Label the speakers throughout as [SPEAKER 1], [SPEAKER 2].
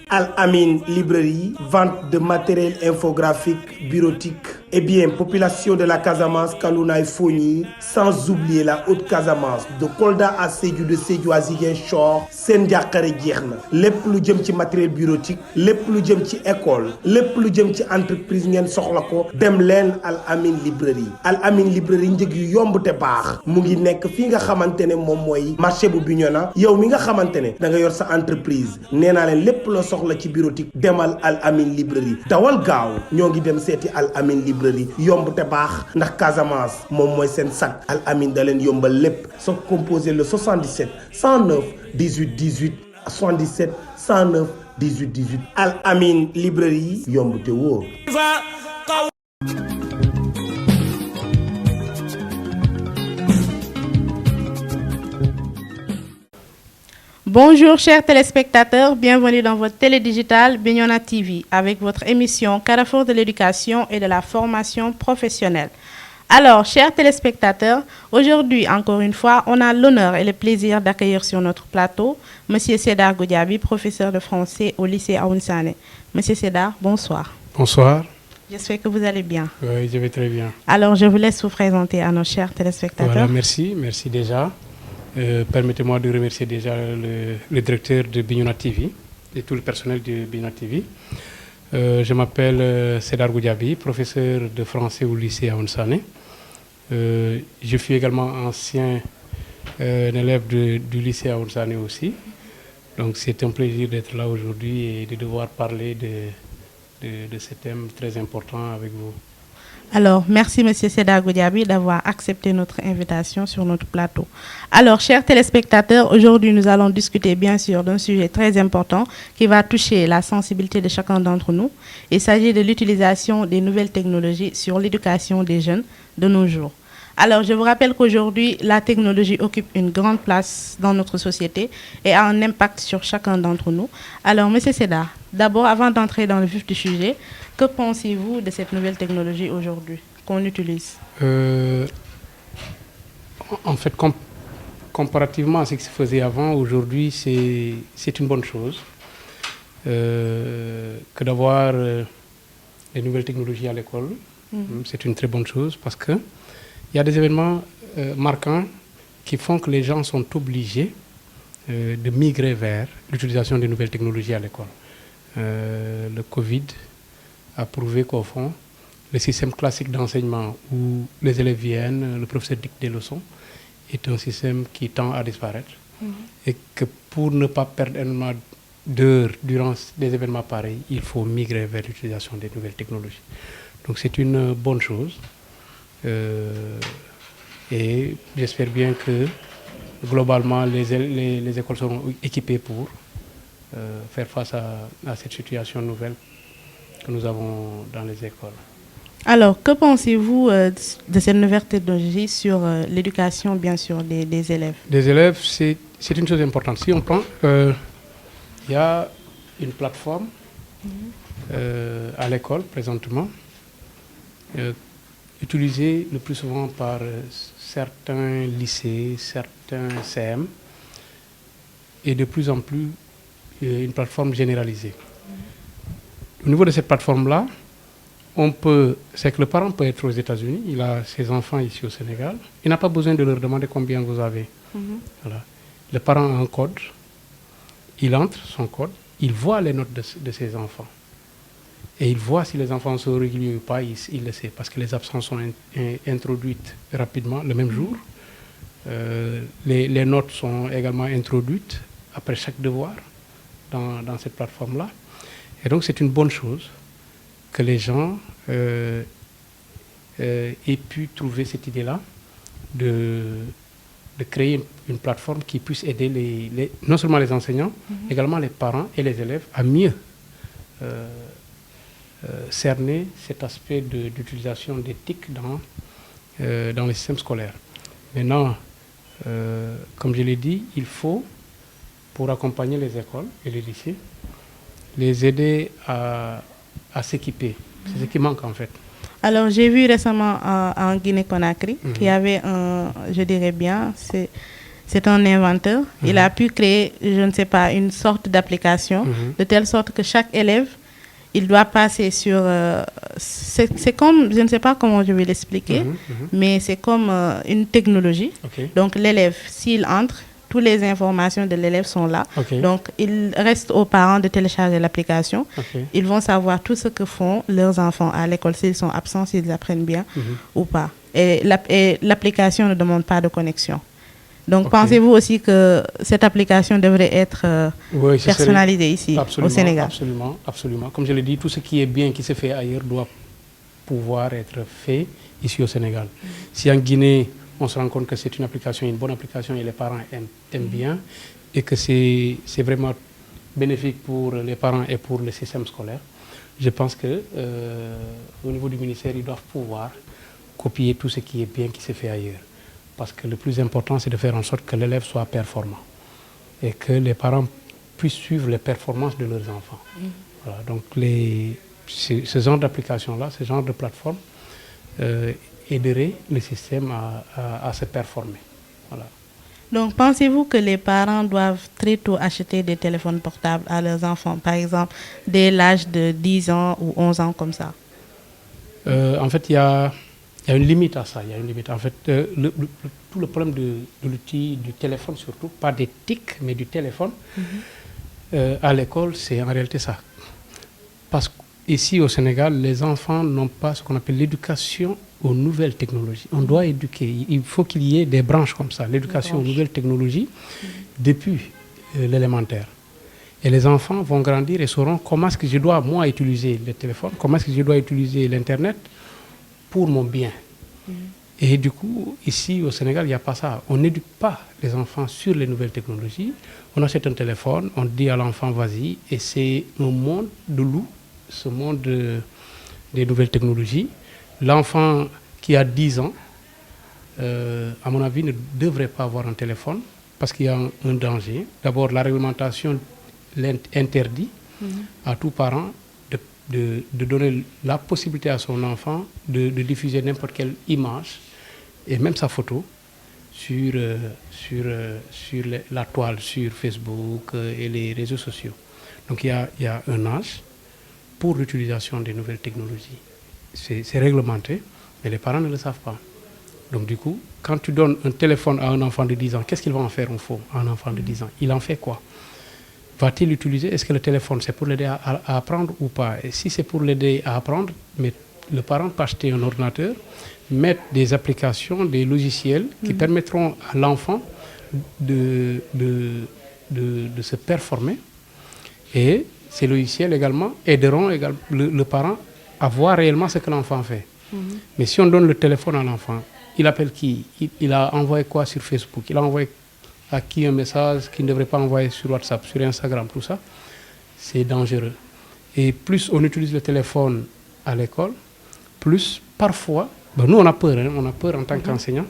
[SPEAKER 1] Al Amin Librairie, vente de matériel infographique, bureautique. Eh bien, population de la Casamance, Kalouna et Fogny, sans oublier la Haute-Casamance, de Kolda à Sédhiou, de Sédhiou à Ziguinchor, seen njàqare jeex na lépp lu jëm ci matériel bureautique, lépp lu jëm ci école, lépp lu jëm ci entreprise ngeen soxla ko dem leen Al Amin Librairie. Al Amin Librairie njëg yu yomb te baax mu ngi nekk fii nga xamante ne moom mooy marché bu Bignona. Yow mi nga xamante ne da nga yor sa entreprise nee naa leen lépp loo soxla ci bureautique demal Al Amin Librairie dawal gaaw ñoo ngi dem seeti Al Amin Librairie yomb te baax ndax Casamance moom mooy seen sac Al Amin da leen yombal lépp soo composé le 77 109 18 18 77 109 18 18 Al Amin Librairie yomb te wóor.
[SPEAKER 2] Bonjour chers téléspectateurs, bienvenue dans votre télé digitale Bignona TV avec votre émission Carrefour de l'éducation et de la formation professionnelle. Alors, chers téléspectateurs, aujourd'hui, encore une fois, on a l'honneur et le plaisir d'accueillir sur notre plateau Monsieur Sédar Goudiaby, professeur de français au lycée Aoun Sané. Monsieur Sédar, bonsoir.
[SPEAKER 3] Bonsoir.
[SPEAKER 2] J'espère que vous allez bien.
[SPEAKER 3] Oui, je vais très bien.
[SPEAKER 2] Alors, je vous laisse vous présenter à nos chers téléspectateurs.
[SPEAKER 3] Voilà, merci déjà. Permettez-moi de remercier déjà le directeur de Bignona TV et tout le personnel de Bignona TV. Je m'appelle Sédar Goudiaby, professeur de français au lycée Aoun Sané. Je suis également ancien élève du lycée Aoun Sané aussi. Donc c'est un plaisir d'être là aujourd'hui et de devoir parler de ce thème très important avec vous.
[SPEAKER 2] Alors, merci Monsieur Sédar Goudiaby d'avoir accepté notre invitation sur notre plateau. Alors, chers téléspectateurs, aujourd'hui nous allons discuter bien sûr d'un sujet très important qui va toucher la sensibilité de chacun d'entre nous. Il s'agit de l'utilisation des nouvelles technologies sur l'éducation des jeunes de nos jours. Alors, je vous rappelle qu'aujourd'hui, la technologie occupe une grande place dans notre société et a un impact sur chacun d'entre nous. Alors, Monsieur Sédar, d'abord, avant d'entrer dans le vif du sujet, que pensez-vous de cette nouvelle technologie aujourd'hui qu'on utilise?
[SPEAKER 3] En fait, comparativement à ce qui se faisait avant, aujourd'hui, c'est une bonne chose que d'avoir les nouvelles technologies à l'école. C'est une très bonne chose parce que il y a des événements marquants qui font que les gens sont obligés de migrer vers l'utilisation des nouvelles technologies à l'école. Le Covid a prouvé qu'au fond, le système classique d'enseignement où les élèves viennent, le professeur dicte des leçons, est un système qui tend à disparaître. Et que pour ne pas perdre énormément d'heures durant des événements pareils, il faut migrer vers l'utilisation des nouvelles technologies. Donc c'est une bonne chose. Et j'espère bien que globalement les écoles seront équipées pour faire face à cette situation nouvelle que nous avons dans les écoles.
[SPEAKER 2] Alors, que pensez-vous de cette nouvelle technologie sur l'éducation, bien sûr, des élèves?
[SPEAKER 3] Des élèves, c'est une chose importante. Si on prend, il y a une plateforme à l'école présentement, utilisée le plus souvent par certains lycées, certains CM, et de plus en plus une plateforme généralisée. Au niveau de cette plateforme-là, c'est que le parent peut être aux États-Unis, il a ses enfants ici au Sénégal, il n'a pas besoin de leur demander combien vous avez. Voilà. Le parent a un code, il entre son code, il voit les notes de ses enfants. Et il voit si les enfants sont réguliers ou pas, il le sait, parce que les absences sont introduites rapidement, le même jour. Les notes sont également introduites après chaque devoir dans cette plateforme-là. Et donc c'est une bonne chose que les gens aient pu trouver cette idée-là de créer une plateforme qui puisse aider non seulement les enseignants, également les parents et les élèves à mieux cerner cet aspect d'utilisation des TIC dans les systèmes scolaires. Maintenant, comme je l'ai dit, il faut, pour accompagner les écoles et les lycées, les aider à s'équiper. C'est ce qui manque en fait.
[SPEAKER 2] Alors, j'ai vu récemment en Guinée-Conakry qu'il y avait je dirais bien, c'est un inventeur. Il a pu créer, je ne sais pas, une sorte d'application de telle sorte que chaque élève, il doit passer sur... c'est comme, je ne sais pas comment je vais l'expliquer, mais c'est comme une technologie. Donc l'élève, s'il entre, toutes les informations de l'élève sont là. Donc il reste aux parents de télécharger l'application. Ils vont savoir tout ce que font leurs enfants à l'école, s'ils sont absents, s'ils apprennent bien ou pas. Et l'application ne demande pas de connexion. Donc, pensez-vous aussi que cette application devrait être personnalisée ici, au Sénégal?
[SPEAKER 3] Absolument, absolument. Comme je l'ai dit, tout ce qui est bien, qui se fait ailleurs, doit pouvoir être fait ici au Sénégal. Si en Guinée, on se rend compte que c'est une bonne application et les parents aiment bien, et que c'est vraiment bénéfique pour les parents et pour le système scolaire, je pense que au niveau du ministère, ils doivent pouvoir copier tout ce qui est bien, qui se fait ailleurs. Parce que le plus important, c'est de faire en sorte que l'élève soit performant et que les parents puissent suivre les performances de leurs enfants. Voilà, donc ce genre d'application-là, ce genre de plateforme aiderait le système à se performer. Voilà.
[SPEAKER 2] Donc, pensez-vous que les parents doivent très tôt acheter des téléphones portables à leurs enfants, par exemple, dès l'âge de 10 ans ou 11 ans comme ça?
[SPEAKER 3] En fait, il y a une limite à ça. Il y a une limite. En fait, tout le problème de l'outil, du téléphone surtout, pas des TIC, mais du téléphone, à l'école, c'est en réalité ça. Parce qu'ici au Sénégal, les enfants n'ont pas ce qu'on appelle l'éducation aux nouvelles technologies. On doit éduquer. Il faut qu'il y ait des branches comme ça, l'éducation aux nouvelles technologies, depuis l'élémentaire. Et les enfants vont grandir et sauront comment est-ce que je dois, moi, utiliser le téléphone, comment est-ce que je dois utiliser l'Internet pour mon bien. Et du coup, ici au Sénégal, il n'y a pas ça. On n'éduque pas les enfants sur les nouvelles technologies. On achète un téléphone, on dit à l'enfant vas-y, et c'est un monde de loup, ce monde des nouvelles technologies. L'enfant qui a 10 ans, à mon avis, ne devrait pas avoir un téléphone parce qu'il y a un danger. D'abord, la réglementation interdit à tout parent de donner la possibilité à son enfant de diffuser n'importe quelle image et même sa photo sur la toile, sur Facebook et les réseaux sociaux. Donc il y a un âge pour l'utilisation des nouvelles technologies. C'est réglementé, mais les parents ne le savent pas. Donc du coup, quand tu donnes un téléphone à un enfant de 10 ans, qu'est-ce qu'il va en faire à un enfant de 10 ans? Il en fait quoi? Va-t-il l'utiliser? Est-ce que le téléphone, c'est pour l'aider à apprendre ou pas? Et si c'est pour l'aider à apprendre, mais le parent peut acheter un ordinateur, mettre des applications, des logiciels qui permettront à l'enfant de se performer. Et ces logiciels également aideront le parent à voir réellement ce que l'enfant fait. Mais si on donne le téléphone à l'enfant, il appelle qui? Il a envoyé quoi sur Facebook? Il a envoyé à qui un message qu'il ne devrait pas envoyer sur WhatsApp, sur Instagram, tout ça, c'est dangereux. Et plus on utilise le téléphone à l'école, plus parfois, nous on a peur en tant qu'enseignant,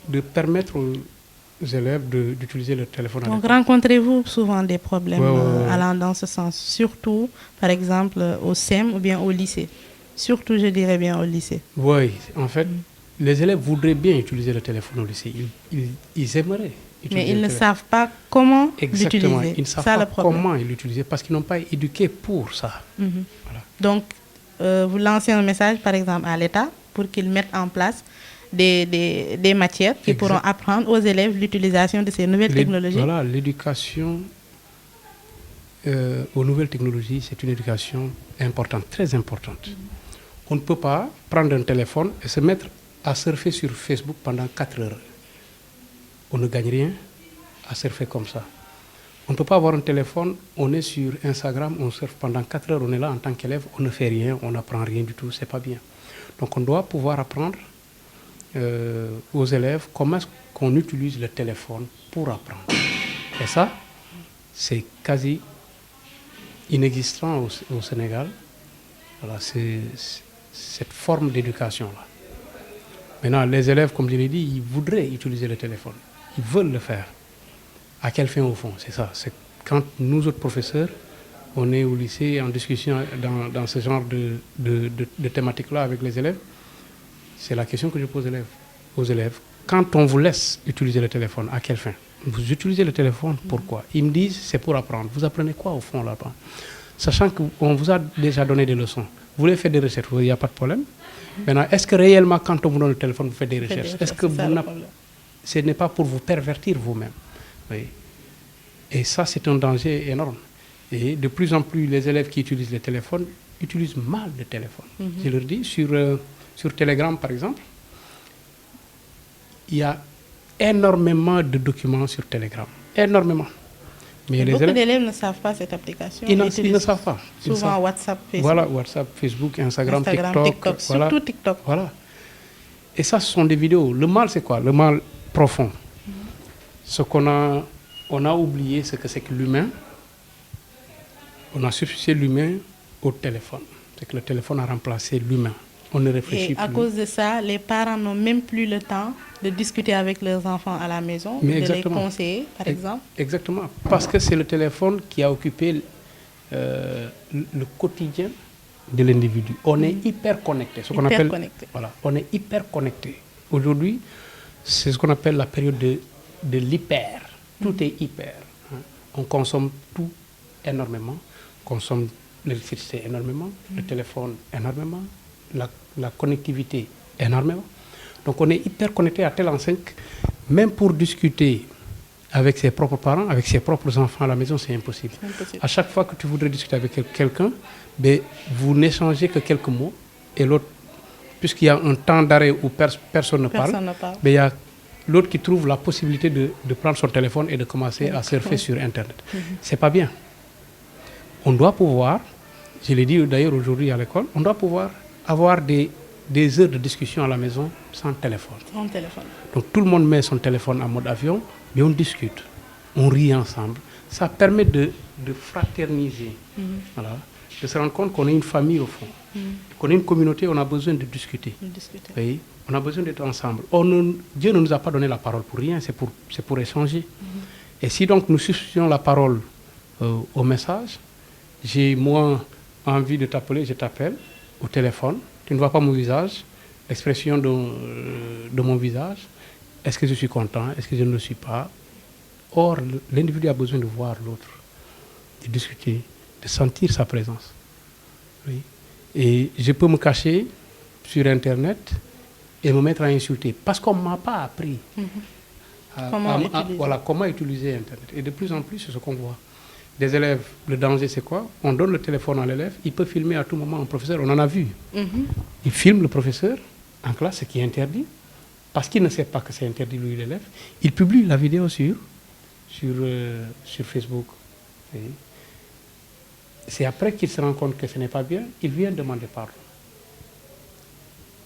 [SPEAKER 3] de permettre aux élèves d'utiliser le téléphone à l'école.
[SPEAKER 2] Donc rencontrez-vous souvent des problèmes allant dans ce sens, surtout par exemple au SEM ou bien au lycée? Surtout, je dirais bien au lycée.
[SPEAKER 3] Oui, en fait, les élèves voudraient bien utiliser le téléphone au lycée. Ils aimeraient.
[SPEAKER 2] Mais ils ne savent pas comment l'utiliser.
[SPEAKER 3] Exactement, ils ne savent pas comment l'utiliser parce qu'ils n'ont pas éduqué pour ça. Voilà.
[SPEAKER 2] Donc, vous lancez un message, par exemple, à l'État pour qu'ils mettent en place des matières qui pourront apprendre aux élèves l'utilisation de ces nouvelles technologies.
[SPEAKER 3] Voilà, l'éducation aux nouvelles technologies, c'est une éducation importante, très importante. On ne peut pas prendre un téléphone et se mettre à surfer sur Facebook pendant 4 heures. On ne gagne rien à surfer comme ça. On ne peut pas avoir un téléphone, on est sur Instagram, on surfe pendant 4 heures, on est là en tant qu'élève, on ne fait rien, on n'apprend rien du tout, c'est pas bien. Donc on doit pouvoir apprendre aux élèves comment est-ce qu'on utilise le téléphone pour apprendre. Et ça, c'est quasi inexistant au Sénégal. Voilà, c'est cette forme d'éducation-là. Maintenant, les élèves, comme je l'ai dit, ils voudraient utiliser le téléphone. Ils veulent le faire. À quelle fin au fond? C'est ça. C'est quand nous autres professeurs, on est au lycée en discussion dans ce genre de thématique-là avec les élèves, c'est la question que je pose aux élèves. quand on vous laisse utiliser le téléphone, à quelle fin? Vous utilisez le téléphone, pourquoi? Ils me disent, c'est pour apprendre. Vous apprenez quoi au fond là-bas? Sachant qu'on vous a déjà donné des leçons. Vous voulez faire des recherches, il n'y a pas de problème. Maintenant, est-ce que réellement, quand on vous donne le téléphone, vous faites des recherches? Est-ce que ce n'est pas pour vous pervertir vous-même? Oui. Et ça, c'est un danger énorme. Et de plus en plus, les élèves qui utilisent les téléphones utilisent mal le téléphone. Je leur dis, sur Telegram, par exemple, il y a énormément de documents sur Telegram. Énormément. Mais
[SPEAKER 2] beaucoup d'élèves ne savent pas cette application.
[SPEAKER 3] Ils ne savent pas.
[SPEAKER 2] Souvent WhatsApp, Facebook.
[SPEAKER 3] Voilà, WhatsApp, Facebook, Instagram, TikTok.
[SPEAKER 2] Voilà. Surtout TikTok.
[SPEAKER 3] Voilà. Et ça, ce sont des vidéos. Le mal, c'est quoi? Le mal profond. Ce qu'on a, on a oublié, c'est que l'humain, on a substitué l'humain au téléphone. C'est que le téléphone a remplacé l'humain. On ne réfléchit plus.
[SPEAKER 2] Et à cause de ça, les parents n'ont même plus le temps de discuter avec leurs enfants à la maison,
[SPEAKER 3] Mais
[SPEAKER 2] de
[SPEAKER 3] exactement.
[SPEAKER 2] les conseiller, par exemple.
[SPEAKER 3] Exactement. Parce que c'est le téléphone qui a occupé le quotidien de l'individu. On est hyper connecté. Ce qu'on appelle,
[SPEAKER 2] connecté.
[SPEAKER 3] Voilà, on est hyper connecté. Aujourd'hui, c'est ce qu'on appelle la période de l'hyper. Tout est hyper. Hein. On consomme tout énormément. On consomme l'électricité énormément, le téléphone énormément, la connectivité énormément. Donc on est hyper connecté à telle enseigne que même pour discuter avec ses propres parents, avec ses propres enfants à la maison, c'est impossible. À chaque fois que tu voudrais discuter avec quelqu'un, ben, vous n'échangez que quelques mots et l'autre, puisqu'il y a un temps d'arrêt où personne ne parle, ben, il y a l'autre qui trouve la possibilité de prendre son téléphone et de commencer à surfer sur Internet. C'est pas bien. On doit pouvoir, je l'ai dit d'ailleurs aujourd'hui à l'école, on doit pouvoir avoir des heures de discussion à la maison sans téléphone.
[SPEAKER 2] Sans téléphone.
[SPEAKER 3] Donc tout le monde met son téléphone en mode avion, mais on discute, on rit ensemble. Ça permet de fraterniser, voilà, de se rendre compte qu'on est une famille au fond, qu'on est une communauté, on a besoin de discuter. Oui, on a besoin d'être ensemble. Dieu ne nous a pas donné la parole pour rien, c'est pour échanger. Et si donc nous substituons la parole au message, j'ai moi envie de t'appeler, je t'appelle au téléphone, tu ne vois pas mon visage, l'expression de mon visage, est-ce que je suis content, est-ce que je ne le suis pas? Or, l'individu a besoin de voir l'autre, de discuter, de sentir sa présence. Oui. Et je peux me cacher sur Internet et me mettre à insulter, parce qu'on ne m'a pas appris comment utiliser Internet. Et de plus en plus, c'est ce qu'on voit. Des élèves, le danger c'est quoi? On donne le téléphone à l'élève, il peut filmer à tout moment un professeur, on en a vu. Il filme le professeur en classe, ce qui est interdit, parce qu'il ne sait pas que c'est interdit, lui, l'élève. Il publie la vidéo sur Facebook. C'est après qu'il se rend compte que ce n'est pas bien, il vient demander pardon.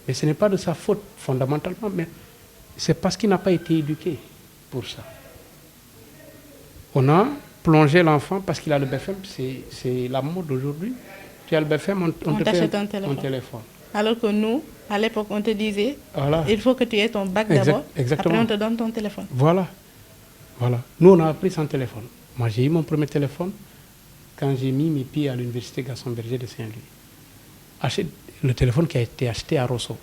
[SPEAKER 3] Mais ce n'est pas de sa faute fondamentalement, mais c'est parce qu'il n'a pas été éduqué pour ça. On a plongé l'enfant parce qu'il a le BFM, c'est la mode aujourd'hui. Tu as le BFM, on te fait un téléphone.
[SPEAKER 2] Alors que nous, à l'époque, on te disait,
[SPEAKER 3] voilà,
[SPEAKER 2] il faut que tu aies ton bac d'abord, après on te donne ton téléphone.
[SPEAKER 3] Voilà. Nous, on a appris sans téléphone. Moi, j'ai eu mon premier téléphone quand j'ai mis mes pieds à l'université Gaston Berger de Saint-Louis. Le téléphone qui a été acheté à Rosso.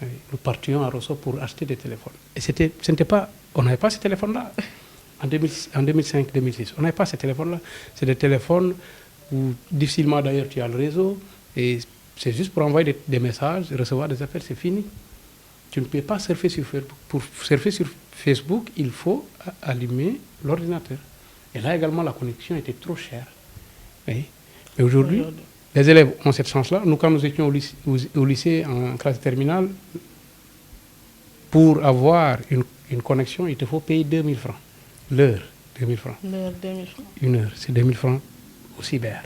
[SPEAKER 3] Nous partions à Rosso pour acheter des téléphones. Et on n'avait pas ce téléphone-là. En 2005-2006, on n'avait pas ces téléphones-là. C'est des téléphones où difficilement d'ailleurs tu as le réseau et c'est juste pour envoyer des messages, recevoir des appels, c'est fini. Tu ne peux pas surfer sur Facebook. Pour surfer sur Facebook, il faut allumer l'ordinateur. Et là également, la connexion était trop chère. Oui. Mais aujourd'hui, les élèves ont cette chance-là. Nous, quand nous étions au lycée en classe terminale, pour avoir une connexion, il te faut payer 2000 francs. L'heure, 2000 francs.
[SPEAKER 2] L'heure, 2000 francs.
[SPEAKER 3] Une heure, c'est 2000 francs au cyber.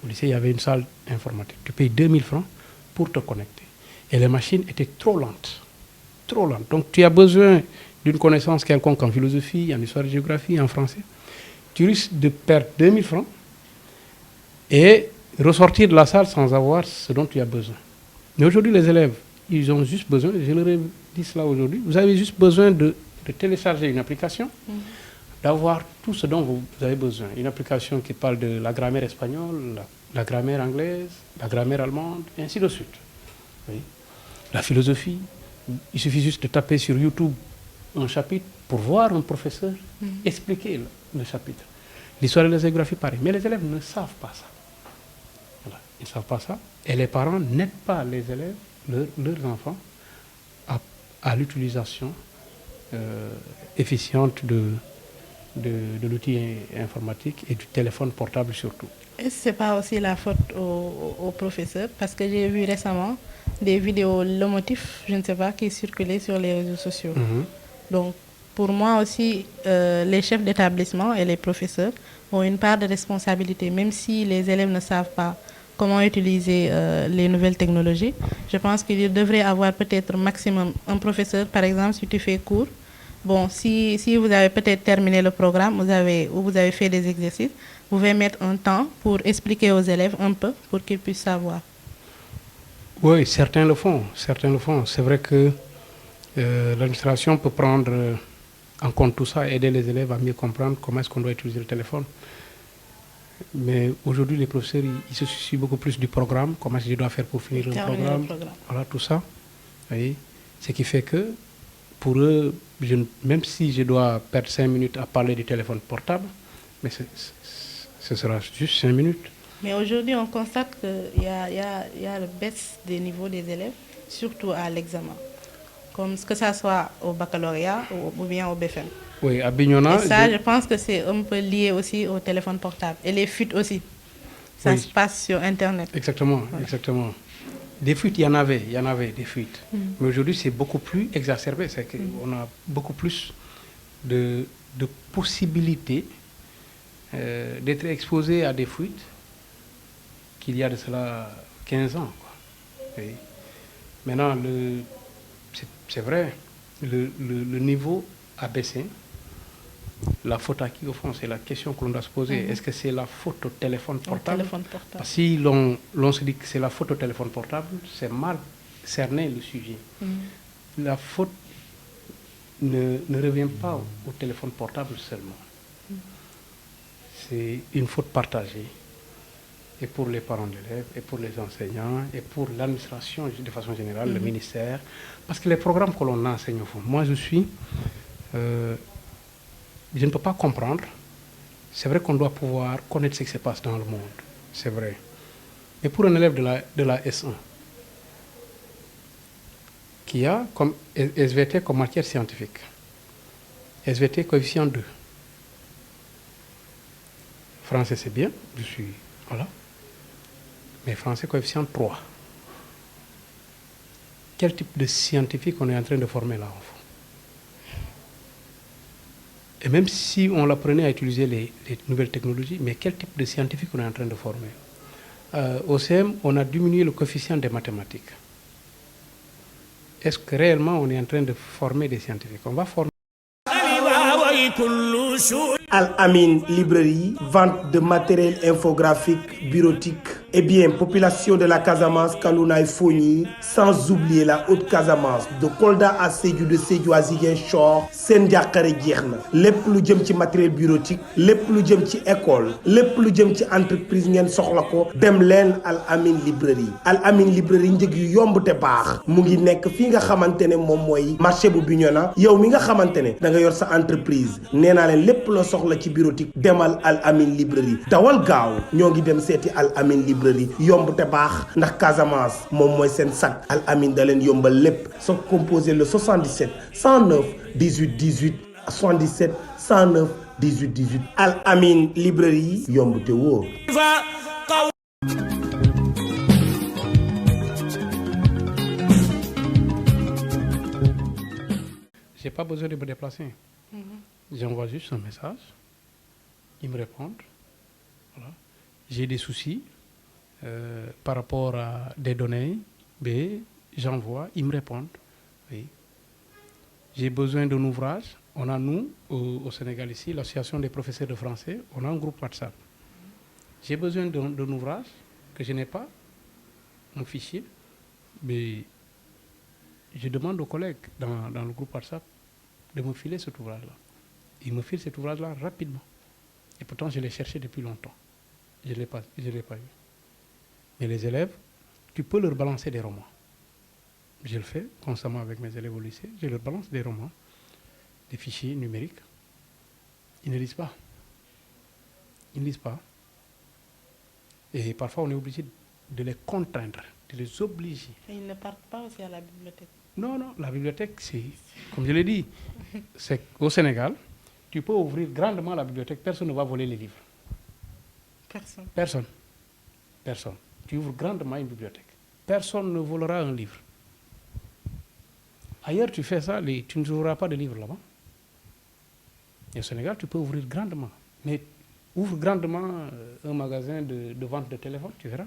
[SPEAKER 3] Au lycée, il y avait une salle informatique. Tu payes 2000 francs pour te connecter. Et les machines étaient trop lentes. Trop lentes. Donc, tu as besoin d'une connaissance quelconque en philosophie, en histoire et géographie, en français. Tu risques de perdre 2000 francs et ressortir de la salle sans avoir ce dont tu as besoin. Mais aujourd'hui, les élèves, ils ont juste besoin, je leur ai dit cela aujourd'hui, vous avez juste besoin de télécharger une application, d'avoir tout ce dont vous avez besoin. Une application qui parle de la grammaire espagnole, la grammaire anglaise, la grammaire allemande, et ainsi de suite. Oui. La philosophie, Il suffit juste de taper sur YouTube un chapitre pour voir un professeur expliquer le chapitre. L'histoire de la géographie, pareil. Mais les élèves ne savent pas ça. Voilà. Ils ne savent pas ça. Et les parents n'aident pas les élèves, leurs enfants, à l'utilisation efficiente de l'outil informatique et du téléphone portable surtout.
[SPEAKER 2] Est-ce que ce n'est pas aussi la faute aux professeurs? Parce que j'ai vu récemment des vidéos lomotifs, je ne sais pas, qui circulaient sur les réseaux sociaux. Donc, pour moi aussi, les chefs d'établissement et les professeurs ont une part de responsabilité, même si les élèves ne savent pas comment utiliser les nouvelles technologies. Je pense qu'il devrait avoir peut-être maximum un professeur, par exemple, si tu fais cours. Bon, si vous avez peut-être terminé le programme, vous avez fait des exercices, vous pouvez mettre un temps pour expliquer aux élèves un peu, pour qu'ils puissent savoir.
[SPEAKER 3] Oui, certains le font. C'est vrai que l'administration peut prendre en compte tout ça, aider les élèves à mieux comprendre comment est-ce qu'on doit utiliser le téléphone. Mais aujourd'hui, les professeurs, ils se soucient beaucoup plus du programme, comment est-ce que je dois faire pour finir le programme. Voilà, tout ça. Vous voyez, ce qui fait que, pour eux, même si je dois perdre 5 minutes à parler du téléphone portable, mais ce sera juste 5 minutes.
[SPEAKER 2] Mais aujourd'hui, on constate qu'il y a une baisse des niveaux des élèves, surtout à l'examen, comme que ça soit au baccalauréat ou bien au BFM.
[SPEAKER 3] Oui, à Bignona.
[SPEAKER 2] Et ça, je pense que c'est un peu lié aussi au téléphone portable. Et les fuites aussi. Ça se passe sur Internet.
[SPEAKER 3] Exactement, exactement. Des fuites, il y en avait des fuites. Mais aujourd'hui, c'est beaucoup plus exacerbé. C'est qu'on a beaucoup plus de possibilités d'être exposé à des fuites qu'il y a de cela 15 ans. Quoi. Et maintenant, c'est vrai, le niveau a baissé. La faute à qui, au fond, c'est la question que l'on doit se poser. Est-ce que c'est la faute au téléphone portable? Parce que si l'on se dit que c'est la faute au téléphone portable, c'est mal cerner le sujet. La faute ne revient pas au téléphone portable seulement. C'est une faute partagée. Et pour les parents d'élèves, et pour les enseignants, et pour l'administration de façon générale, le ministère. Parce que les programmes que l'on enseigne au fond, moi je ne peux pas comprendre. C'est vrai qu'on doit pouvoir connaître ce qui se passe dans le monde. C'est vrai. Mais pour un élève de la S1, qui a comme SVT comme matière scientifique, SVT coefficient 2. Français, c'est bien. Voilà. Mais français, coefficient 3. Quel type de scientifique on est en train de former là, en fond? Et même si on l'apprenait à utiliser les nouvelles technologies, mais quel type de scientifique on est en train de former? Au CM, on a diminué le coefficient des mathématiques. Est-ce que réellement on est en train de former des scientifiques? On va former.
[SPEAKER 1] Al Amin Librairie, vente de matériel infographique, bureautique. Eh bien, population de la Casamance, Kalouna et Fogny, sans oublier la Haute-Casamance, de Kolda à Sédhiou, de Sédhiou à Ziguinchor, seen njàqare jeex na. Lépp lu jëm ci matériel bureautique, lépp lu jëm ci école, lépp lu jëm ci entreprise ngeen soxla ko, dem leen Al Amin Librairie. Al Amin Librairie njëg yu yomb te baax mu ngi nekk fii nga xamante ne moom mooy marché bu Bignona. Yow mi nga xamante ne da nga yor sa entreprise, nee naa leen lépp loo soxla ci bureautique demal Al Amin Librairie. Dawal gaaw ñoo ngi dem seeti Al Amin Librairie. Yomb te baax ndax Casamance moom mooy seen sac. Al Amin da leen yombal lépp. Soo composé le 77 109 18 18 77 109 18 18. Al Amin Librairie yomb te wóor.
[SPEAKER 3] J'ai pas besoin de me déplacer. J'envoie juste un message. Ils me répondent. Voilà. J'ai des soucis par rapport à des données. Mais j'envoie, ils me répondent. Oui. J'ai besoin d'un ouvrage. On a, nous, au Sénégal ici, l'association des professeurs de français, on a un groupe WhatsApp. J'ai besoin d'un ouvrage que je n'ai pas, un fichier, mais je demande aux collègues dans le groupe WhatsApp de me filer cet ouvrage-là. Ils me filent cet ouvrage-là rapidement. Et pourtant, je l'ai cherché depuis longtemps. Je ne l'ai pas eu. Mais les élèves, tu peux leur balancer des romans. je le fais constamment avec mes élèves au lycée, je leur balance des romans, des fichiers numériques. Ils ne lisent pas. Ils ne lisent pas. Et parfois, on est obligé de les contraindre, de les obliger.
[SPEAKER 2] Et ils ne partent pas aussi à la bibliothèque.
[SPEAKER 3] Non, non, la bibliothèque, c'est, comme je l'ai dit, c'est au Sénégal, tu peux ouvrir grandement la bibliothèque, personne ne va voler les livres.
[SPEAKER 2] Personne.
[SPEAKER 3] Personne. Personne. Tu ouvres grandement une bibliothèque. Personne ne volera un livre. Ailleurs, tu fais ça, tu ne trouveras pas de livres là-bas. Et au Sénégal, tu peux ouvrir grandement. Mais ouvre grandement un magasin de vente de téléphone, tu verras.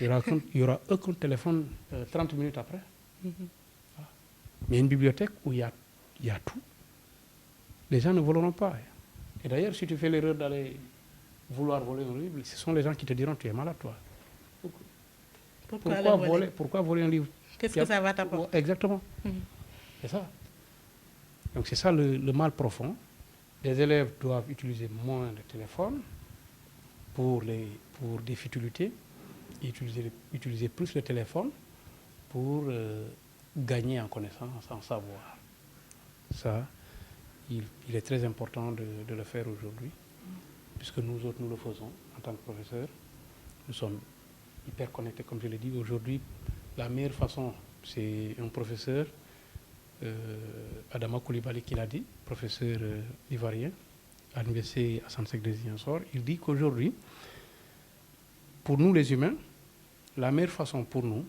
[SPEAKER 3] Il n'y aura aucun téléphone 30 minutes après. Voilà. Mais une bibliothèque où il y a tout, les gens ne voleront pas. Et d'ailleurs, si tu fais l'erreur d'aller vouloir voler un livre, ce sont les gens qui te diront tu es malade, toi. Pourquoi voler un livre?
[SPEAKER 2] Qu'est-ce que ça va t'apporter?
[SPEAKER 3] Exactement. C'est ça. Donc c'est ça le mal profond. Les élèves doivent utiliser moins de téléphone pour des futilités, et utiliser plus le téléphone pour gagner en connaissance, en savoir. Ça, il est très important de le faire aujourd'hui, puisque nous autres, nous le faisons en tant que professeurs. Nous sommes hyper connectés, comme je l'ai dit. Aujourd'hui, la meilleure façon, c'est un professeur, Adama Koulibaly qui l'a dit, professeur ivoirien à l'université Assane Seck de Ziguinchor. Il dit qu'aujourd'hui, pour nous les humains, la meilleure façon pour nous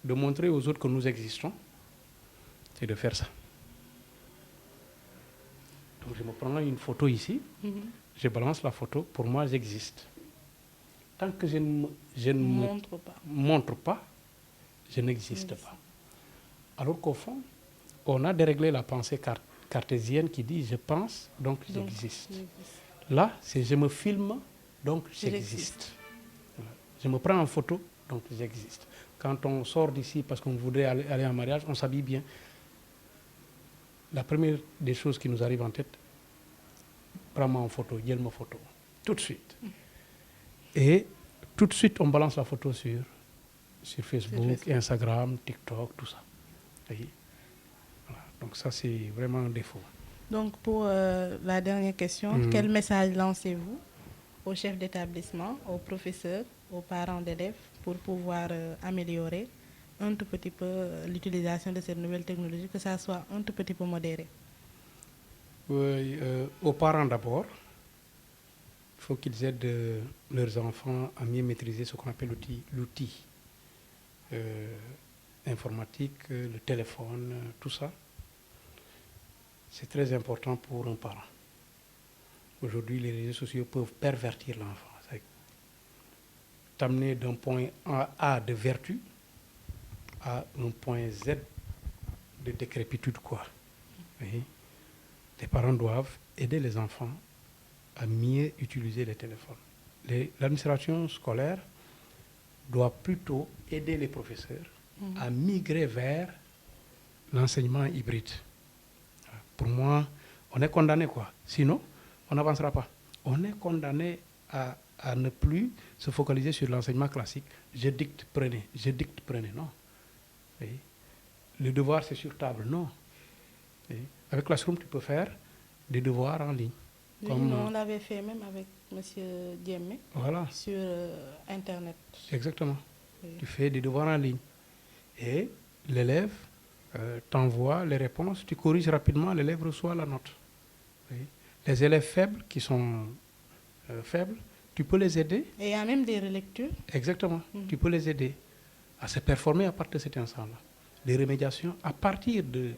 [SPEAKER 3] de montrer aux autres que nous existons, c'est de faire ça. Donc je me prends une photo ici, je balance la photo, pour moi j'existe. Tant que je ne montre pas, je n'existe pas. Alors qu'au fond, on a déréglé la pensée cartésienne qui dit je pense, donc j'existe. Là, c'est je me filme, donc j'existe. Voilà. Je me prends en photo, donc j'existe. Quand on sort d'ici parce qu'on voudrait aller en mariage, on s'habille bien. La première des choses qui nous arrive en tête, prends-moi en photo, dis ma photo, tout de suite. Et tout de suite, on balance la photo sur Facebook, Instagram, TikTok, tout ça. Voilà. Donc ça, c'est vraiment un défaut.
[SPEAKER 2] Donc pour la dernière question, quel message lancez-vous aux chefs d'établissement, aux professeurs, aux parents d'élèves pour pouvoir améliorer un tout petit peu l'utilisation de cette nouvelle technologie, que ça soit un tout petit peu modéré?
[SPEAKER 3] Oui, aux parents d'abord, il faut qu'ils aident leurs enfants à mieux maîtriser ce qu'on appelle l'outil informatique, le téléphone, tout ça. C'est très important pour un parent. Aujourd'hui, les réseaux sociaux peuvent pervertir l'enfant. T'amener d'un point A de vertu à un point Z de décrépitude, quoi. Oui. Les parents doivent aider les enfants à mieux utiliser les téléphones. L'administration scolaire doit plutôt aider les professeurs à migrer vers l'enseignement hybride. Pour moi, on est condamné, quoi. Sinon, on n'avancera pas. On est condamné à ne plus se focaliser sur l'enseignement classique. Je dicte, prenez. Je dicte, prenez. Non. Oui. Le devoir, c'est sur table. Non. Oui. Avec Classroom, tu peux faire des devoirs en ligne.
[SPEAKER 2] Oui, on l'avait fait même avec M. Diémé,
[SPEAKER 3] voilà,
[SPEAKER 2] sur Internet.
[SPEAKER 3] Exactement.
[SPEAKER 2] Oui.
[SPEAKER 3] Tu fais des devoirs en ligne. Et l'élève t'envoie les réponses, tu corriges rapidement, l'élève reçoit la note. Oui. Les élèves faibles qui sont faibles, tu peux les aider.
[SPEAKER 2] Et il y a même des relectures.
[SPEAKER 3] Exactement. Tu peux les aider à se performer à partir de cet instant-là. Les remédiations à partir de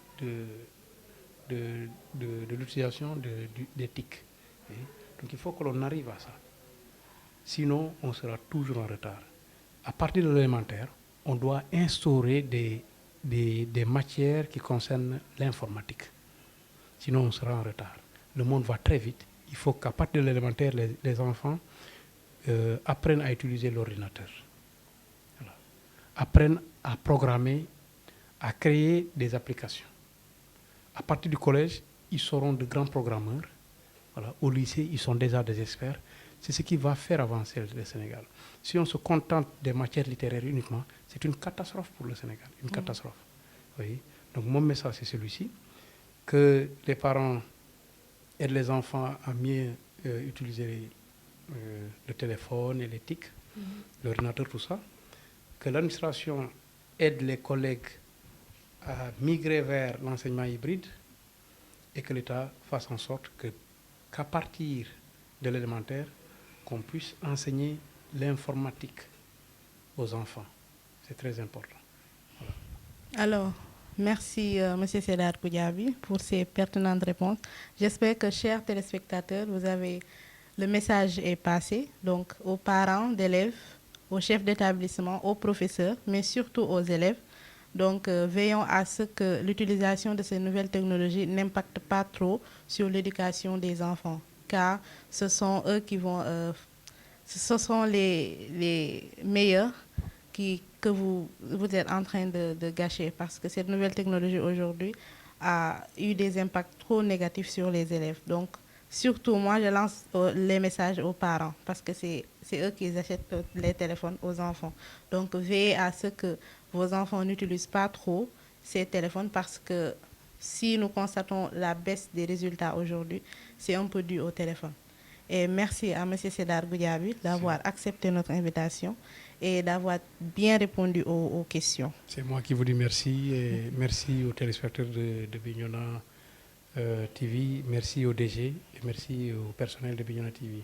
[SPEAKER 3] l'utilisation des TIC. Oui. Donc il faut que l'on arrive à ça. Sinon, on sera toujours en retard. À partir de l'élémentaire, on doit instaurer des matières qui concernent l'informatique. Sinon, on sera en retard. Le monde va très vite. Il faut qu'à partir de l'élémentaire, les enfants apprennent à utiliser l'ordinateur. Voilà. Apprennent à programmer, à créer des applications. À partir du collège, ils seront de grands programmeurs. Voilà. Au lycée, ils sont déjà des experts. c'est ce qui va faire avancer le Sénégal. Si on se contente des matières littéraires uniquement, c'est une catastrophe pour le Sénégal, une catastrophe. Oui. Donc mon message c'est celui-ci, que les parents aident les enfants à mieux utiliser le téléphone et les TIC, l'ordinateur, tout ça, que l'administration aide les collègues à migrer vers l'enseignement hybride et que l'État fasse en sorte qu'à partir de l'élémentaire, qu'on puisse enseigner l'informatique aux enfants. C'est très important. Voilà.
[SPEAKER 2] Alors, merci M. Sédar Goudiaby pour ces pertinentes réponses. J'espère que, chers téléspectateurs, le message est passé, donc aux parents d'élèves, aux chefs d'établissement, aux professeurs, mais surtout aux élèves. Donc, veillons à ce que l'utilisation de ces nouvelles technologies n'impacte pas trop sur l'éducation des enfants, car ce sont eux qui vont, ce sont les meilleurs que vous êtes en train de gâcher, parce que cette nouvelle technologie aujourd'hui a eu des impacts trop négatifs sur les élèves. Donc, surtout, moi, je lance les messages aux parents, parce que c'est eux qui achètent les téléphones aux enfants. Donc, veillez à ce que vos enfants n'utilisent pas trop ces téléphones, parce que si nous constatons la baisse des résultats aujourd'hui, c'est un peu dû au téléphone. Et merci à M. Sédar Goudiaby d'avoir accepté notre invitation et d'avoir bien répondu aux questions.
[SPEAKER 3] C'est moi qui vous dis merci, et merci aux téléspectateurs de Bignona TV, merci au DG et merci au personnel de Bignona TV.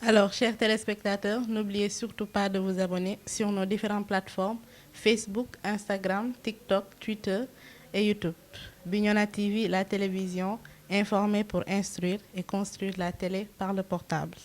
[SPEAKER 2] Alors, chers téléspectateurs, n'oubliez surtout pas de vous abonner sur nos différentes plateformes Facebook, Instagram, TikTok, Twitter et YouTube. Bignona TV, la télévision, informer pour instruire et construire la télé par le portable.